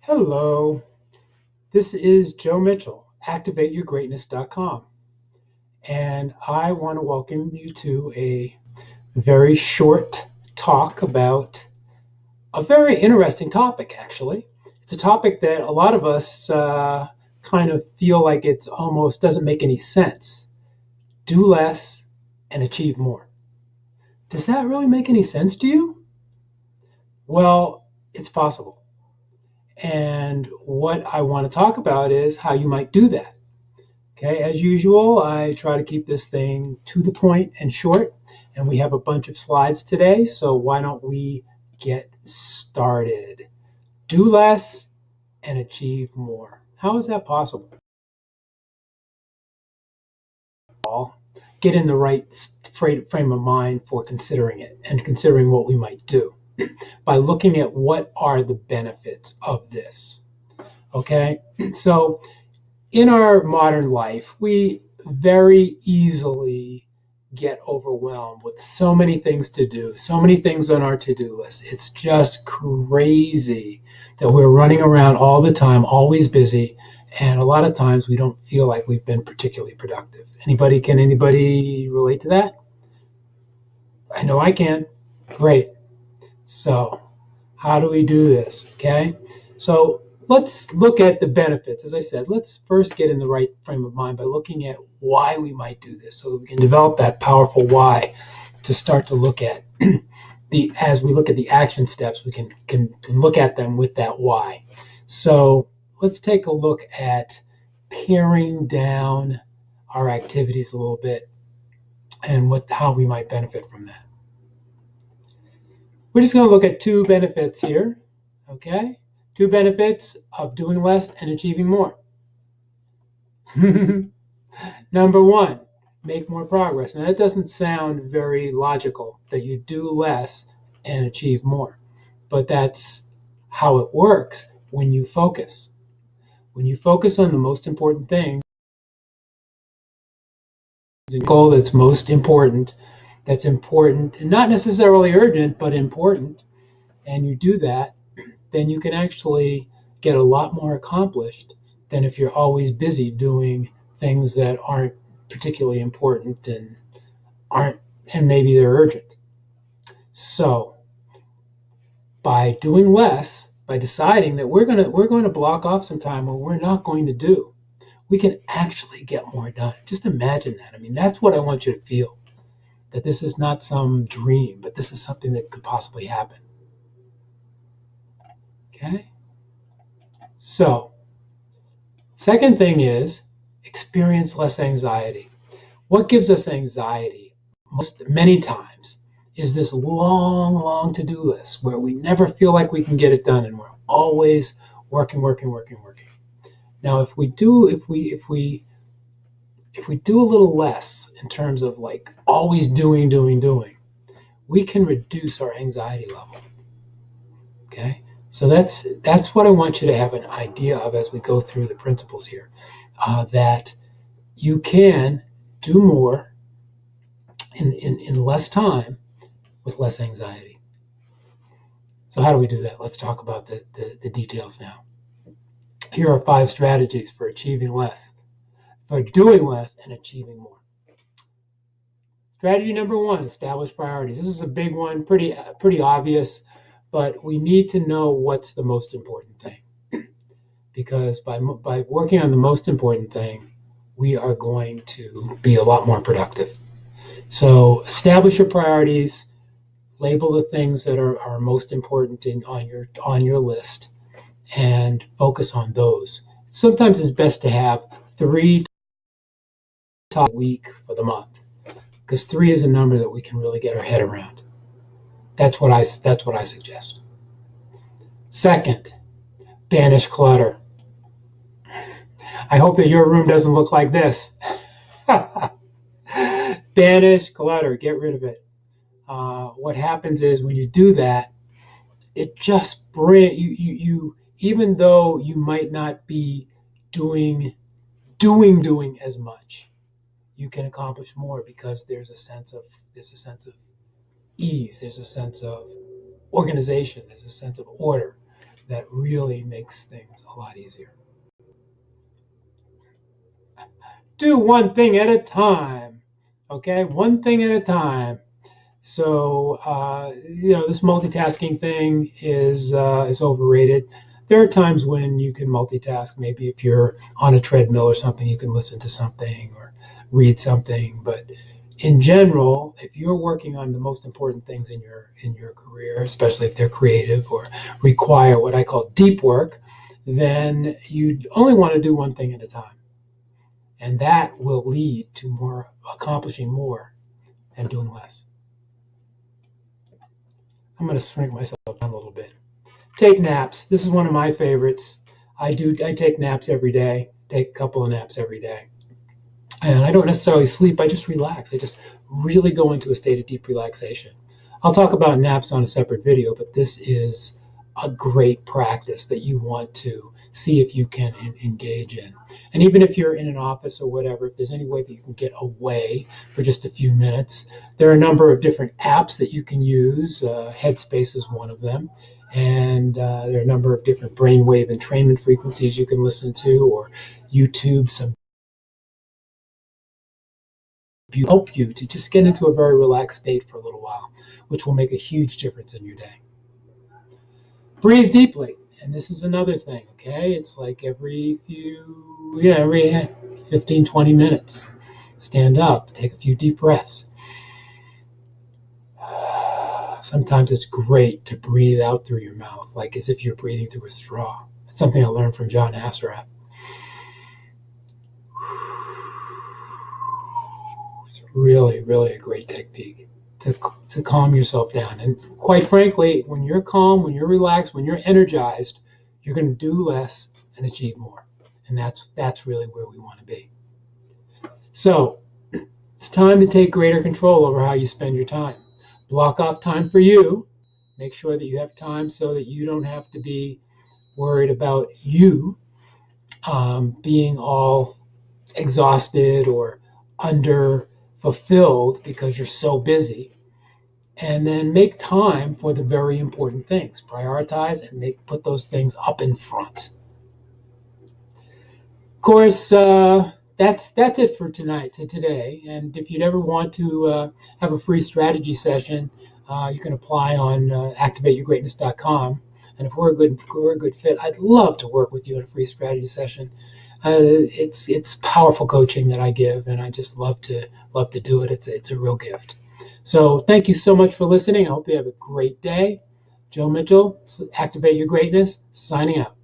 Hello, this is Joe Mitchell, ActivateYourGreatness.com, and I want to welcome you to a very short talk about a very interesting topic, actually. It's a topic that a lot of us kind of feel like it's almost doesn't make any sense. Do less and achieve more. Does that really make any sense to you? Well, it's possible. And what I want to talk about is how you might do that. Okay, as usual, I try to keep this thing to the point and short, and we have a bunch of slides today, so why don't we get started? Do less and achieve more. How is that possible? Get in the right frame of mind for considering it and considering what we might do by looking at what are the benefits of this. Okay, so in our modern life, we very easily get overwhelmed with so many things to do, so many things on our to-do list. It's just crazy that we're running around all the time, always busy, and a lot of times we don't feel like we've been particularly productive. Can anybody relate to that? I know I can. Great. So, how do we do this? Okay. So, let's look at the benefits. As I said, let's first get in the right frame of mind by looking at why we might do this so that we can develop that powerful why to start to look at as we look at the action steps, we can look at them with that why. So let's take a look at paring down our activities a little bit and how we might benefit from that. We're just going to look at two benefits here, okay? Two benefits of doing less and achieving more. Number one, make more progress. Now, that doesn't sound very logical that you do less and achieve more, but that's how it works when you focus. When you focus on the most important thing, a goal that's most important, that's important, and not necessarily urgent, but important, and you do that, then you can actually get a lot more accomplished than if you're always busy doing things that aren't particularly important and maybe they're urgent. So by doing less, by deciding that we're going to block off some time where we're not going to do, we can actually get more done. Just imagine that. I mean, that's what I want you to feel, that this is not some dream, but this is something that could possibly happen. Okay? So, second thing is experience less anxiety. What gives us anxiety many times is this long to-do list where we never feel like we can get it done and we're always working. Now, if we do a little less in terms of like always doing, we can reduce our anxiety level. Okay? So that's what I want you to have an idea of as we go through the principles here, that you can do more in less time with less anxiety. So how do we do that? Let's talk about the details now. Here are 5 strategies for achieving less, for doing less and achieving more. Strategy number 1, establish priorities. This is a big one, pretty obvious, but we need to know what's the most important thing. Because by working on the most important thing, we are going to be a lot more productive. So establish your priorities, label the things that are most important on your list, and focus on those. Sometimes it's best to have 3 a week for the month, because 3 is a number that we can really get our head around. That's what I suggest. Second, banish clutter. I hope that your room doesn't look like this. Banish clutter, get rid of it. What happens is when you do that, it just brings you even though you might not be doing as much, you can accomplish more because there's a sense of ease, there's a sense of organization, there's a sense of order. that really makes things a lot easier. Do one thing at a time. Okay, one thing at a time. So this multitasking thing is overrated. There are times when you can multitask. Maybe if you're on a treadmill or something, you can listen to something or read something. But in general, if you're working on the most important things in your career, especially if they're creative or require what I call deep work, then you only want to do one thing at a time, and that will lead to more accomplishing more and doing less. I'm going to shrink myself down a little bit. Take naps. This is one of my favorites. I take naps every day. Take a couple of naps every day. And I don't necessarily sleep. I just relax. I just really go into a state of deep relaxation. I'll talk about naps on a separate video, but this is a great practice that you want to see if you can engage in. And even if you're in an office or whatever, if there's any way that you can get away for just a few minutes, there are a number of different apps that you can use. Headspace is one of them. And there are a number of different brainwave entrainment frequencies you can listen to, or YouTube. Some help you to just get into a very relaxed state for a little while, which will make a huge difference in your day. Breathe deeply. And this is another thing, okay? It's like every 15, 20 minutes. Stand up, take a few deep breaths. Sometimes it's great to breathe out through your mouth, like as if you're breathing through a straw. It's something I learned from John Assaraf. It's really, really a great technique to calm yourself down. And quite frankly, when you're calm, when you're relaxed, when you're energized, you're going to do less and achieve more. And that's really where we want to be. So it's time to take greater control over how you spend your time. Block off time for you. Make sure that you have time so that you don't have to be worried about you being all exhausted or under fulfilled because you're so busy. And then make time for the very important things. Prioritize and put those things up in front. Of course, that's it for today. And if you'd ever want to have a free strategy session, you can apply on activateyourgreatness.com. And if we're a good fit, I'd love to work with you in a free strategy session. It's powerful coaching that I give, and I just love to do it. It's a real gift. So thank you so much for listening. I hope you have a great day. Joe Mitchell, Activate Your Greatness, signing out.